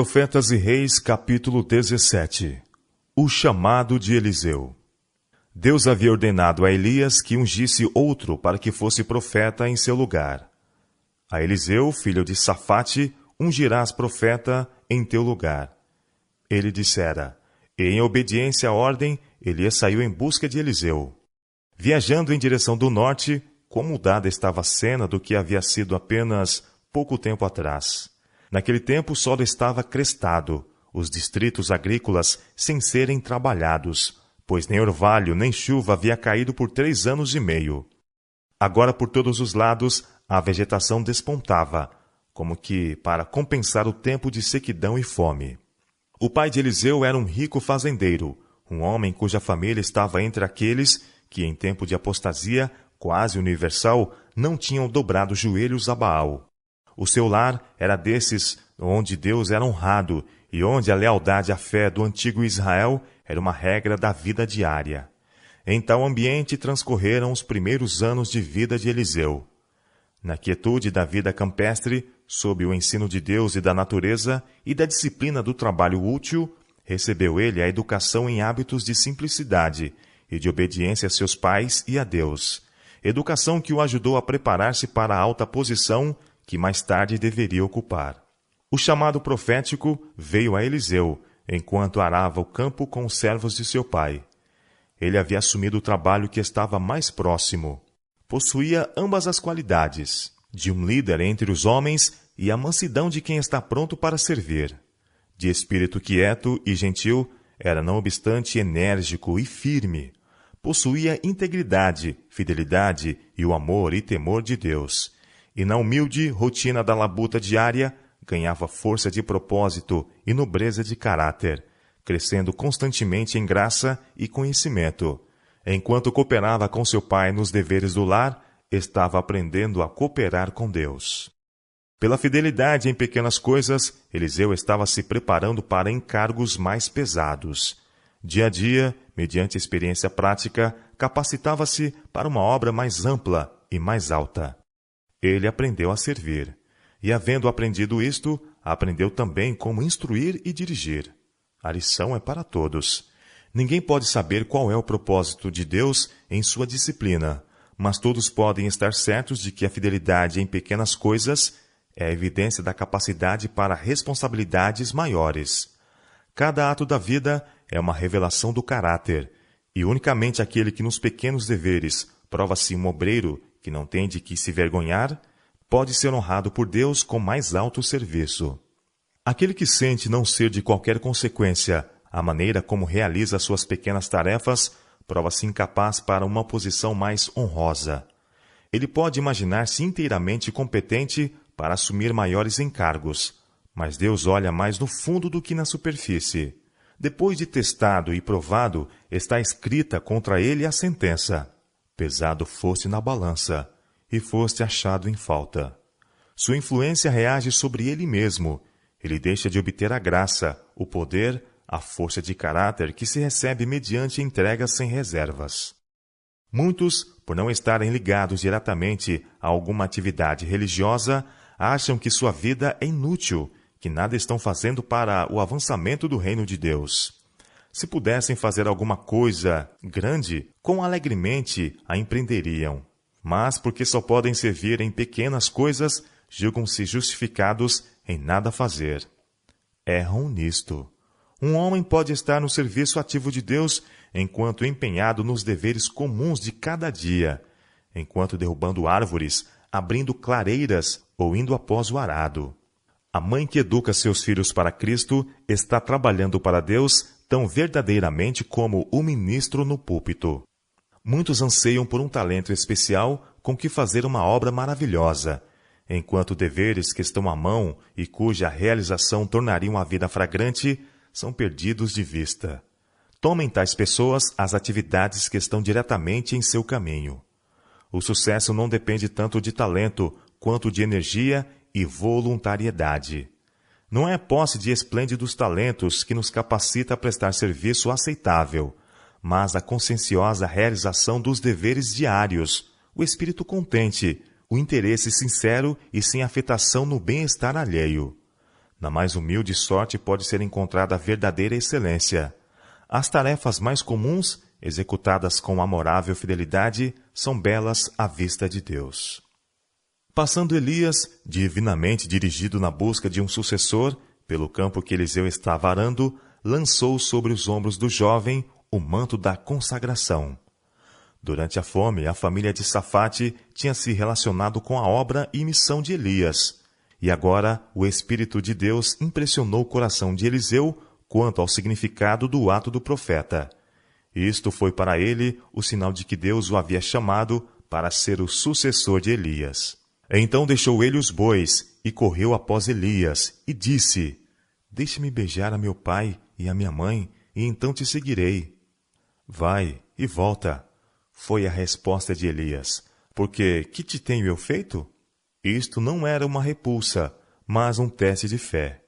Profetas e Reis, capítulo 17. O chamado de Eliseu. Deus havia ordenado a Elias que ungisse outro para que fosse profeta em seu lugar. A Eliseu, filho de Safate, ungirás profeta em teu lugar. Ele dissera, e em obediência à ordem, Elias saiu em busca de Eliseu. Viajando em direção do norte, quão mudada estava a cena do que havia sido apenas pouco tempo atrás. Naquele tempo o solo estava crestado, os distritos agrícolas sem serem trabalhados, pois nem orvalho nem chuva havia caído por 3 anos e meio. Agora por todos os lados a vegetação despontava, como que para compensar o tempo de sequidão e fome. O pai de Eliseu era um rico fazendeiro, um homem cuja família estava entre aqueles que, em tempo de apostasia quase universal, não tinham dobrado joelhos a Baal. O seu lar era desses onde Deus era honrado e onde a lealdade à fé do antigo Israel era uma regra da vida diária. Em tal ambiente transcorreram os primeiros anos de vida de Eliseu. Na quietude da vida campestre, sob o ensino de Deus e da natureza e da disciplina do trabalho útil, recebeu ele a educação em hábitos de simplicidade e de obediência a seus pais e a Deus, educação que o ajudou a preparar-se para a alta posição que mais tarde deveria ocupar. O chamado profético veio a Eliseu, enquanto arava o campo com os servos de seu pai. Ele havia assumido o trabalho que estava mais próximo. Possuía ambas as qualidades, de um líder entre os homens e a mansidão de quem está pronto para servir. De espírito quieto e gentil, era não obstante enérgico e firme. Possuía integridade, fidelidade e o amor e temor de Deus. E na humilde rotina da labuta diária, ganhava força de propósito e nobreza de caráter, crescendo constantemente em graça e conhecimento. Enquanto cooperava com seu pai nos deveres do lar, estava aprendendo a cooperar com Deus. Pela fidelidade em pequenas coisas, Eliseu estava se preparando para encargos mais pesados. Dia a dia, mediante experiência prática, capacitava-se para uma obra mais ampla e mais alta. Ele aprendeu a servir. E, havendo aprendido isto, aprendeu também como instruir e dirigir. A lição é para todos. Ninguém pode saber qual é o propósito de Deus em sua disciplina, mas todos podem estar certos de que a fidelidade em pequenas coisas é a evidência da capacidade para responsabilidades maiores. Cada ato da vida é uma revelação do caráter, e unicamente aquele que nos pequenos deveres prova-se um obreiro que não tem de que se vergonhar, pode ser honrado por Deus com mais alto serviço. Aquele que sente não ser de qualquer consequência a maneira como realiza suas pequenas tarefas, prova-se incapaz para uma posição mais honrosa. Ele pode imaginar-se inteiramente competente para assumir maiores encargos, mas Deus olha mais no fundo do que na superfície. Depois de testado e provado, está escrita contra ele a sentença: pesado foste na balança, e foste achado em falta. Sua influência reage sobre ele mesmo. Ele deixa de obter a graça, o poder, a força de caráter que se recebe mediante entregas sem reservas. Muitos, por não estarem ligados diretamente a alguma atividade religiosa, acham que sua vida é inútil, que nada estão fazendo para o avançamento do reino de Deus. Se pudessem fazer alguma coisa grande, quão alegremente a empreenderiam. Mas, porque só podem servir em pequenas coisas, julgam-se justificados em nada fazer. Erram nisto. Um homem pode estar no serviço ativo de Deus enquanto empenhado nos deveres comuns de cada dia, enquanto derrubando árvores, abrindo clareiras ou indo após o arado. A mãe que educa seus filhos para Cristo está trabalhando para Deus tão verdadeiramente como o ministro no púlpito. Muitos anseiam por um talento especial com que fazer uma obra maravilhosa, enquanto deveres que estão à mão e cuja realização tornariam a vida fragrante são perdidos de vista. Tomem tais pessoas as atividades que estão diretamente em seu caminho. O sucesso não depende tanto de talento quanto de energia e voluntariedade. Não é a posse de esplêndidos talentos que nos capacita a prestar serviço aceitável, mas a conscienciosa realização dos deveres diários, o espírito contente, o interesse sincero e sem afetação no bem-estar alheio. Na mais humilde sorte pode ser encontrada a verdadeira excelência. As tarefas mais comuns, executadas com amorável fidelidade, são belas à vista de Deus. Passando Elias, divinamente dirigido na busca de um sucessor, pelo campo que Eliseu estava arando, lançou sobre os ombros do jovem o manto da consagração. Durante a fome, a família de Safate tinha se relacionado com a obra e missão de Elias. E agora o Espírito de Deus impressionou o coração de Eliseu quanto ao significado do ato do profeta. Isto foi para ele o sinal de que Deus o havia chamado para ser o sucessor de Elias. Então deixou ele os bois e correu após Elias e disse: Deixe-me beijar a meu pai e a minha mãe, e então te seguirei. Vai e volta, foi a resposta de Elias, porque que te tenho eu feito? Isto não era uma repulsa, mas um teste de fé.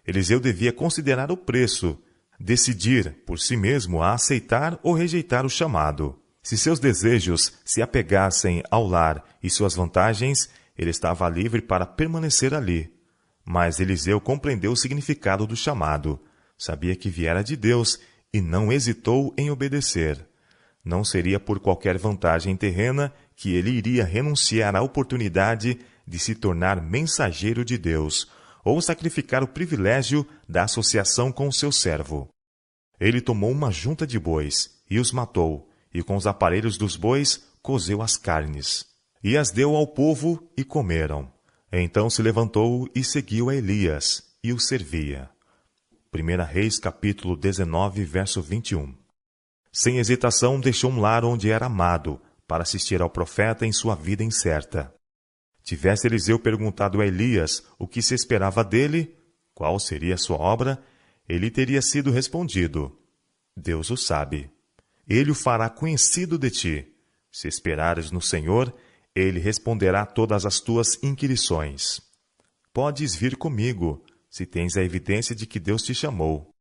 Eliseu devia considerar o preço, decidir por si mesmo a aceitar ou rejeitar o chamado. Se seus desejos se apegassem ao lar e suas vantagens, ele estava livre para permanecer ali. Mas Eliseu compreendeu o significado do chamado, sabia que viera de Deus e não hesitou em obedecer. Não seria por qualquer vantagem terrena que ele iria renunciar à oportunidade de se tornar mensageiro de Deus, ou sacrificar o privilégio da associação com o seu servo. Ele tomou uma junta de bois e os matou, e com os aparelhos dos bois cozeu as carnes. E as deu ao povo e comeram. Então se levantou e seguiu a Elias, e o servia. 1 Reis capítulo 19, verso 21. Sem hesitação deixou um lar onde era amado, para assistir ao profeta em sua vida incerta. Tivesse Eliseu perguntado a Elias o que se esperava dele, qual seria a sua obra, ele teria sido respondido: Deus o sabe. Ele o fará conhecido de ti. Se esperares no Senhor, ele responderá todas as tuas inquirições. Podes vir comigo, se tens a evidência de que Deus te chamou.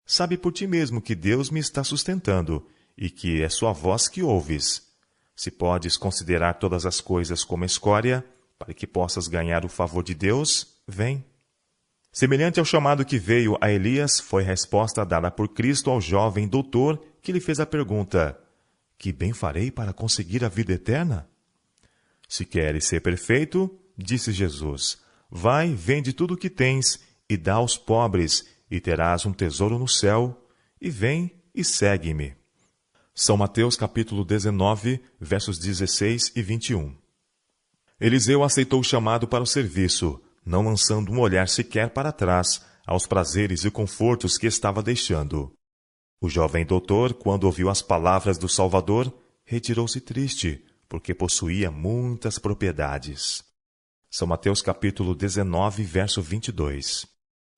Sabe por ti mesmo que Deus me está sustentando, e que é sua voz que ouves. Se podes considerar todas as coisas como escória, para que possas ganhar o favor de Deus, vem. Semelhante ao chamado que veio a Elias, foi a resposta dada por Cristo ao jovem doutor que lhe fez a pergunta: Que bem farei para conseguir a vida eterna? Se queres ser perfeito, disse Jesus, vai, vende tudo o que tens e dá aos pobres, e terás um tesouro no céu, e vem e segue-me. São Mateus capítulo 19, versos 16 e 21. Eliseu aceitou o chamado para o serviço, não lançando um olhar sequer para trás aos prazeres e confortos que estava deixando. O jovem doutor, quando ouviu as palavras do Salvador, retirou-se triste, porque possuía muitas propriedades. São Mateus capítulo 19, verso 22.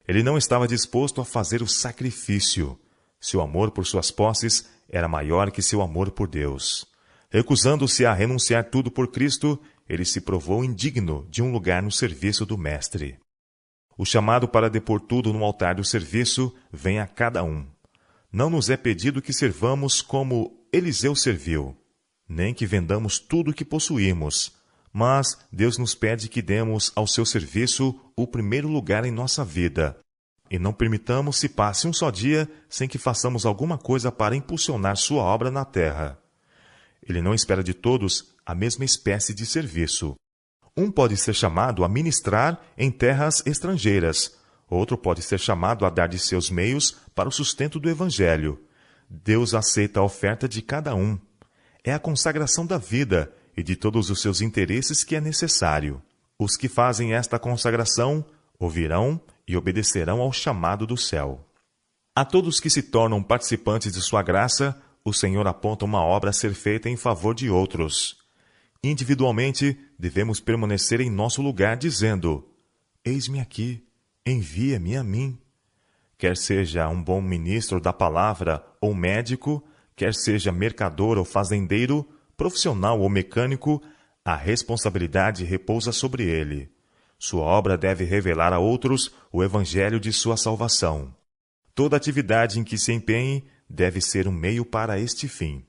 Ele não estava disposto a fazer o sacrifício. Seu amor por suas posses era maior que seu amor por Deus. Recusando-se a renunciar tudo por Cristo, ele se provou indigno de um lugar no serviço do Mestre. O chamado para depor tudo no altar do serviço vem a cada um. Não nos é pedido que servamos como Eliseu serviu, nem que vendamos tudo o que possuímos, mas Deus nos pede que demos ao seu serviço o primeiro lugar em nossa vida, e não permitamos se passe um só dia sem que façamos alguma coisa para impulsionar sua obra na terra. Ele não espera de todos a mesma espécie de serviço. Um pode ser chamado a ministrar em terras estrangeiras, outro pode ser chamado a dar de seus meios para o sustento do Evangelho. Deus aceita a oferta de cada um. É a consagração da vida e de todos os seus interesses que é necessário. Os que fazem esta consagração ouvirão e obedecerão ao chamado do céu. A todos que se tornam participantes de sua graça, o Senhor aponta uma obra a ser feita em favor de outros. Individualmente, devemos permanecer em nosso lugar dizendo: Eis-me aqui, envia-me a mim. Quer seja um bom ministro da palavra ou médico, quer seja mercador ou fazendeiro, profissional ou mecânico, a responsabilidade repousa sobre ele. Sua obra deve revelar a outros o evangelho de sua salvação. Toda atividade em que se empenhe deve ser um meio para este fim.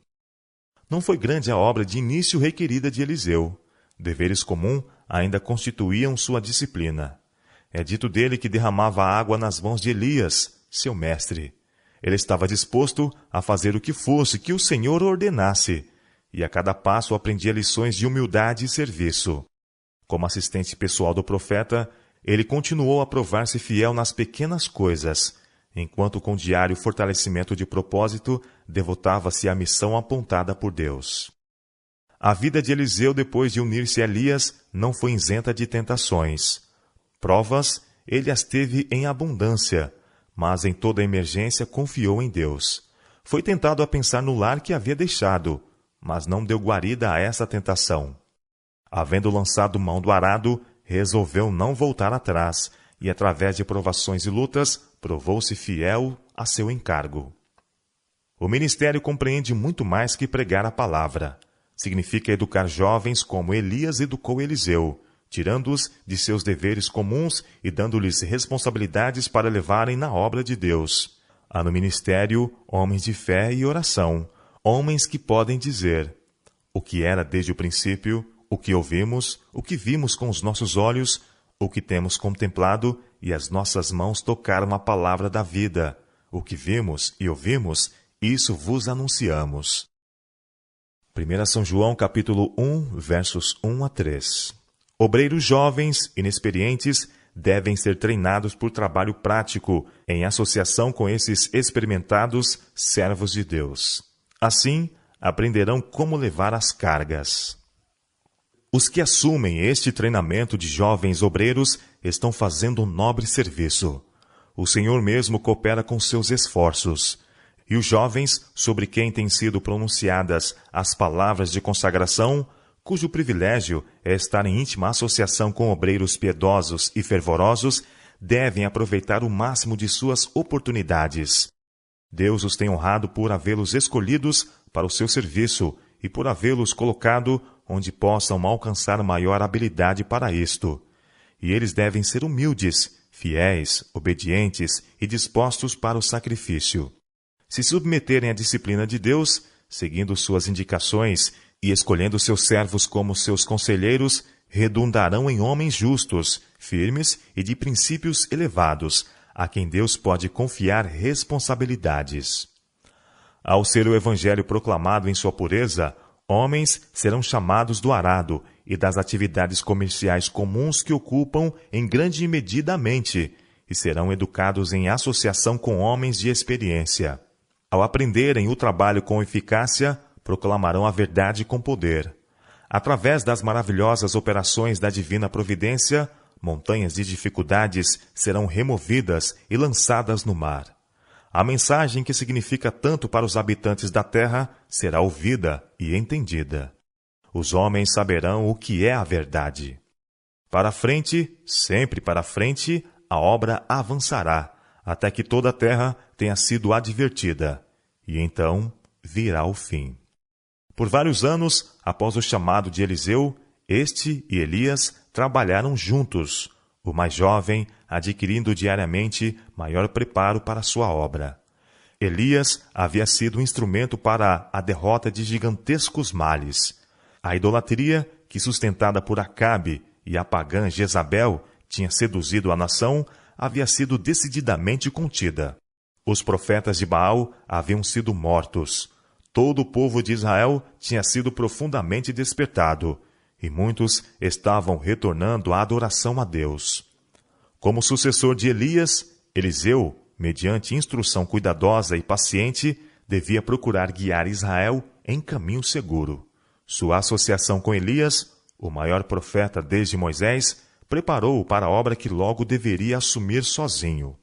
Não foi grande a obra de início requerida de Eliseu. Deveres comuns ainda constituíam sua disciplina. É dito dele que derramava água nas mãos de Elias, seu mestre. Ele estava disposto a fazer o que fosse que o Senhor ordenasse, e a cada passo aprendia lições de humildade e serviço. Como assistente pessoal do profeta, ele continuou a provar-se fiel nas pequenas coisas, enquanto com diário fortalecimento de propósito, devotava-se à missão apontada por Deus. A vida de Eliseu depois de unir-se a Elias não foi isenta de tentações. Provas, ele as teve em abundância, mas em toda emergência confiou em Deus. Foi tentado a pensar no lar que havia deixado, mas não deu guarida a essa tentação. Havendo lançado mão do arado, resolveu não voltar atrás, e através de provações e lutas, provou-se fiel a seu encargo. O ministério compreende muito mais que pregar a palavra. Significa educar jovens como Elias educou Eliseu, tirando-os de seus deveres comuns e dando-lhes responsabilidades para levarem na obra de Deus. Há no ministério homens de fé e oração, homens que podem dizer: o que era desde o princípio, o que ouvimos, o que vimos com os nossos olhos, o que temos contemplado e as nossas mãos tocaram a palavra da vida. O que vimos e ouvimos, isso vos anunciamos. 1 São João capítulo 1, versos 1 a 3. Obreiros jovens, inexperientes, devem ser treinados por trabalho prático, em associação com esses experimentados servos de Deus. Assim, aprenderão como levar as cargas. Os que assumem este treinamento de jovens obreiros estão fazendo um nobre serviço. O Senhor mesmo coopera com seus esforços. E os jovens, sobre quem têm sido pronunciadas as palavras de consagração, cujo privilégio é estar em íntima associação com obreiros piedosos e fervorosos, devem aproveitar o máximo de suas oportunidades. Deus os tem honrado por havê-los escolhidos para o seu serviço e por havê-los colocado onde possam alcançar maior habilidade para isto. E eles devem ser humildes, fiéis, obedientes e dispostos para o sacrifício. Se submeterem à disciplina de Deus, seguindo suas indicações e escolhendo seus servos como seus conselheiros, redundarão em homens justos, firmes e de princípios elevados, a quem Deus pode confiar responsabilidades. Ao ser o Evangelho proclamado em sua pureza, homens serão chamados do arado e das atividades comerciais comuns que ocupam em grande medida a mente, e serão educados em associação com homens de experiência. Ao aprenderem o trabalho com eficácia, proclamarão a verdade com poder. Através das maravilhosas operações da divina providência, montanhas de dificuldades serão removidas e lançadas no mar. A mensagem que significa tanto para os habitantes da terra será ouvida e entendida. Os homens saberão o que é a verdade. Para frente, sempre para frente, a obra avançará, até que toda a terra tenha sido advertida. E então virá o fim. Por vários anos, após o chamado de Eliseu, este e Elias trabalharam juntos, o mais jovem adquirindo diariamente maior preparo para sua obra. Elias havia sido um instrumento para a derrota de gigantescos males. A idolatria, que sustentada por Acabe e a pagã Jezabel tinha seduzido a nação, havia sido decididamente contida. Os profetas de Baal haviam sido mortos. Todo o povo de Israel tinha sido profundamente despertado, e muitos estavam retornando à adoração a Deus. Como sucessor de Elias, Eliseu, mediante instrução cuidadosa e paciente, devia procurar guiar Israel em caminho seguro. Sua associação com Elias, o maior profeta desde Moisés, preparou-o para a obra que logo deveria assumir sozinho.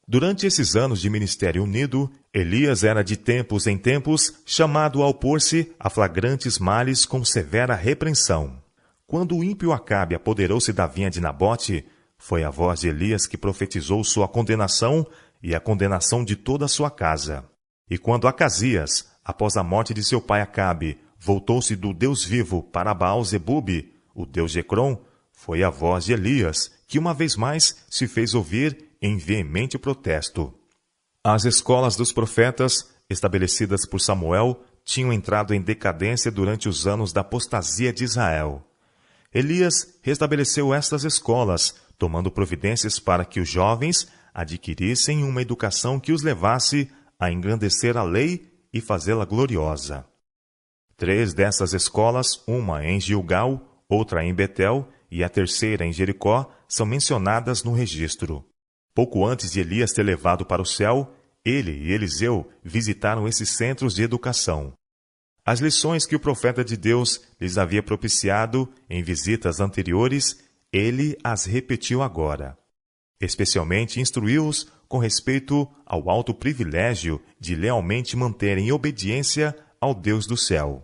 Durante esses anos de ministério unido, Elias era de tempos em tempos chamado a opor-se a flagrantes males com severa repreensão. Quando o ímpio Acabe apoderou-se da vinha de Nabote, foi a voz de Elias que profetizou sua condenação e a condenação de toda a sua casa. E quando Acasias, após a morte de seu pai Acabe, voltou-se do Deus vivo para Baal-Zebube, o deus de Ecrom, foi a voz de Elias que uma vez mais se fez ouvir em veemente protesto. As escolas dos profetas, estabelecidas por Samuel, tinham entrado em decadência durante os anos da apostasia de Israel. Elias restabeleceu estas escolas, tomando providências para que os jovens adquirissem uma educação que os levasse a engrandecer a lei e fazê-la gloriosa. 3 dessas escolas, uma em Gilgal, outra em Betel e a terceira em Jericó, são mencionadas no registro. Pouco antes de Elias ter levado para o céu, ele e Eliseu visitaram esses centros de educação. As lições que o profeta de Deus lhes havia propiciado em visitas anteriores, ele as repetiu agora. Especialmente instruiu-os com respeito ao alto privilégio de lealmente manterem obediência ao Deus do céu.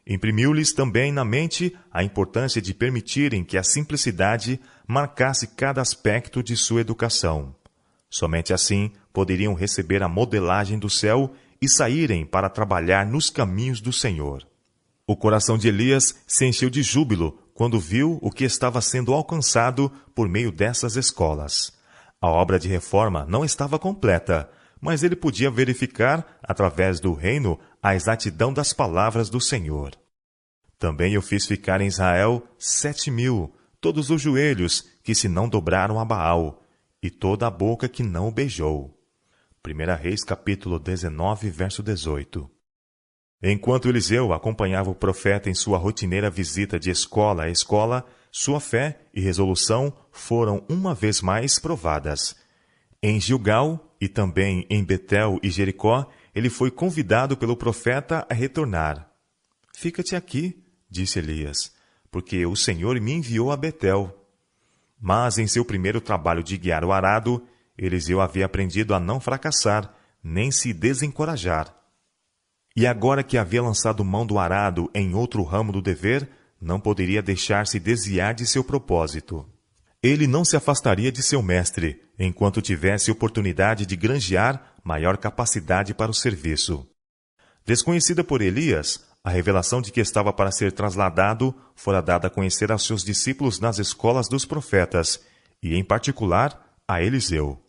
Imprimiu-lhes também na mente a importância de permitirem que a simplicidade marcasse cada aspecto de sua educação. Somente assim poderiam receber a modelagem do céu e saírem para trabalhar nos caminhos do Senhor. O coração de Elias se encheu de júbilo quando viu o que estava sendo alcançado por meio dessas escolas. A obra de reforma não estava completa, mas ele podia verificar, através do reino, a exatidão das palavras do Senhor. Também eu fiz ficar em Israel 7.000, todos os joelhos que se não dobraram a Baal, e toda a boca que não o beijou. 1 Reis, capítulo 19, verso 18. Enquanto Eliseu acompanhava o profeta em sua rotineira visita de escola a escola, sua fé e resolução foram uma vez mais provadas. Em Gilgal e também em Betel e Jericó, ele foi convidado pelo profeta a retornar. «Fica-te aqui», disse Elias, «porque o Senhor me enviou a Betel». Mas em seu primeiro trabalho de guiar o arado, Eliseu havia aprendido a não fracassar, nem se desencorajar. E agora que havia lançado mão do arado em outro ramo do dever, não poderia deixar-se desviar de seu propósito. Ele não se afastaria de seu mestre, enquanto tivesse oportunidade de granjear maior capacidade para o serviço. Desconhecida por Elias, a revelação de que estava para ser trasladado fora dada a conhecer aos seus discípulos nas escolas dos profetas, e, em particular, a Eliseu.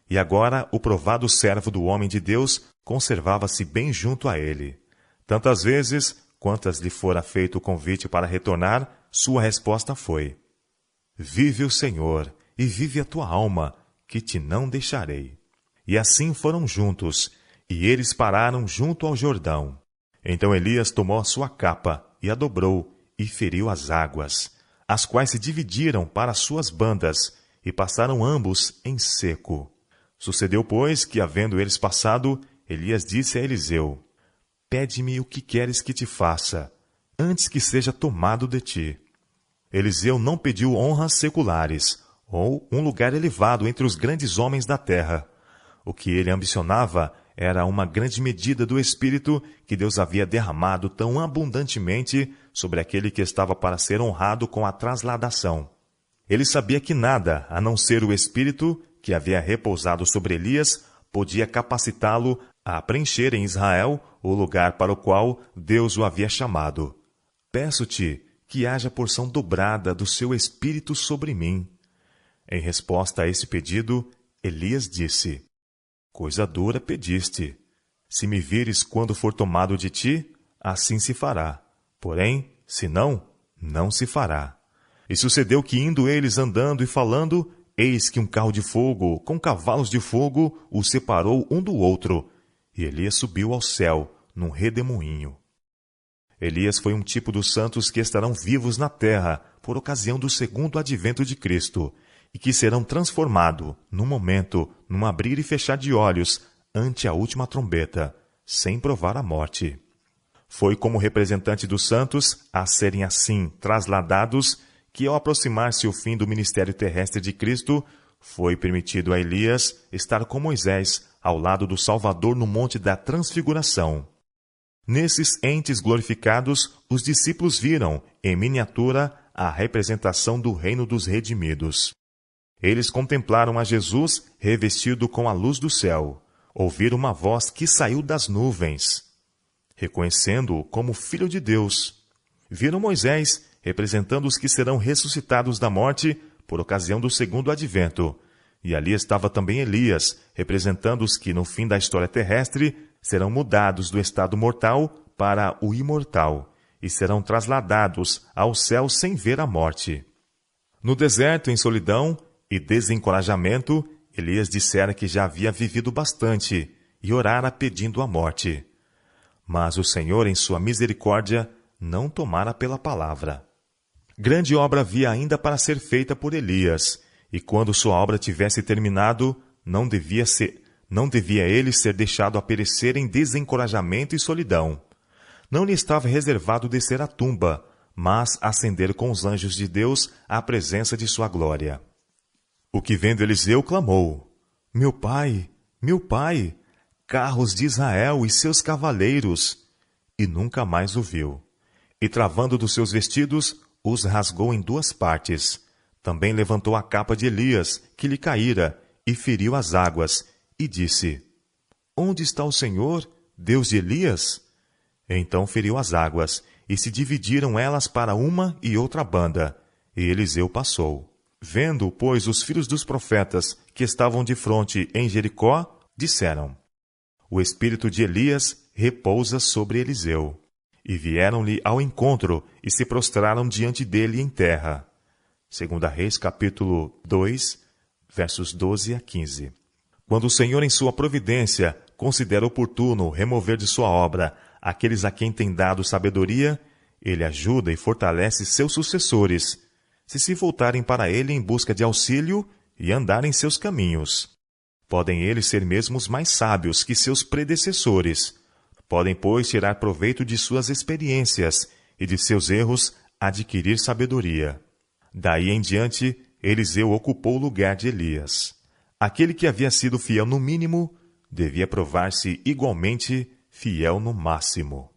E agora o provado servo do homem de Deus conservava-se bem junto a ele. Tantas vezes, quantas lhe fora feito o convite para retornar, sua resposta foi: «Vive o Senhor, e vive a tua alma, que te não deixarei». E assim foram juntos, e eles pararam junto ao Jordão. Então Elias tomou a sua capa, e a dobrou, e feriu as águas, as quais se dividiram para suas bandas, e passaram ambos em seco. Sucedeu, pois, que, havendo eles passado, Elias disse a Eliseu: «Pede-me o que queres que te faça, antes que seja tomado de ti». Eliseu não pediu honras seculares, ou um lugar elevado entre os grandes homens da terra. O que ele ambicionava era uma grande medida do Espírito que Deus havia derramado tão abundantemente sobre aquele que estava para ser honrado com a transladação. Ele sabia que nada, a não ser o Espírito que havia repousado sobre Elias, podia capacitá-lo a preencher em Israel o lugar para o qual Deus o havia chamado. «Peço-te que haja porção dobrada do seu Espírito sobre mim». Em resposta a esse pedido, Elias disse: «Coisa dura pediste. Se me vires quando for tomado de ti, assim se fará. Porém, se não, não se fará». E sucedeu que, indo eles andando e falando, eis que um carro de fogo, com cavalos de fogo, os separou um do outro, e Elias subiu ao céu, num redemoinho. Elias foi um tipo dos santos que estarão vivos na terra, por ocasião do segundo advento de Cristo, e que serão transformados, num momento, num abrir e fechar de olhos, ante a última trombeta, sem provar a morte. Foi como representante dos santos, a serem assim trasladados, que ao aproximar-se o fim do ministério terrestre de Cristo, foi permitido a Elias estar com Moisés ao lado do Salvador no Monte da Transfiguração. Nesses entes glorificados, os discípulos viram, em miniatura, a representação do reino dos redimidos. Eles contemplaram a Jesus revestido com a luz do céu, ouviram uma voz que saiu das nuvens, reconhecendo-o como Filho de Deus. Viram Moisés representando os que serão ressuscitados da morte por ocasião do segundo advento. E ali estava também Elias, representando os que, no fim da história terrestre, serão mudados do estado mortal para o imortal, e serão trasladados ao céu sem ver a morte. No deserto, em solidão e desencorajamento, Elias dissera que já havia vivido bastante e orara pedindo a morte. Mas o Senhor, em sua misericórdia, não tomara pela palavra. Grande obra havia ainda para ser feita por Elias, e quando sua obra tivesse terminado, não devia ele ser deixado a perecer em desencorajamento e solidão. Não lhe estava reservado descer à tumba, mas ascender com os anjos de Deus à presença de sua glória. O que vendo Eliseu clamou: meu pai, carros de Israel e seus cavaleiros! E nunca mais o viu. E travando dos seus vestidos, os rasgou em 2 partes. Também levantou a capa de Elias, que lhe caíra, e feriu as águas, e disse: onde está o Senhor, Deus de Elias? Então feriu as águas, e se dividiram elas para uma e outra banda, e Eliseu passou. Vendo, pois, os filhos dos profetas que estavam de fronte em Jericó, disseram: o espírito de Elias repousa sobre Eliseu. E vieram-lhe ao encontro e se prostraram diante dele em terra. 2 Reis, capítulo 2, versos 12 a 15. Quando o Senhor, em sua providência, considera oportuno remover de sua obra aqueles a quem tem dado sabedoria, ele ajuda e fortalece seus sucessores, se voltarem para ele em busca de auxílio e andarem seus caminhos. Podem eles ser mesmo os mais sábios que seus predecessores. Podem, pois, tirar proveito de suas experiências e de seus erros adquirir sabedoria. Daí em diante, Eliseu ocupou o lugar de Elias. Aquele que havia sido fiel no mínimo, devia provar-se igualmente fiel no máximo.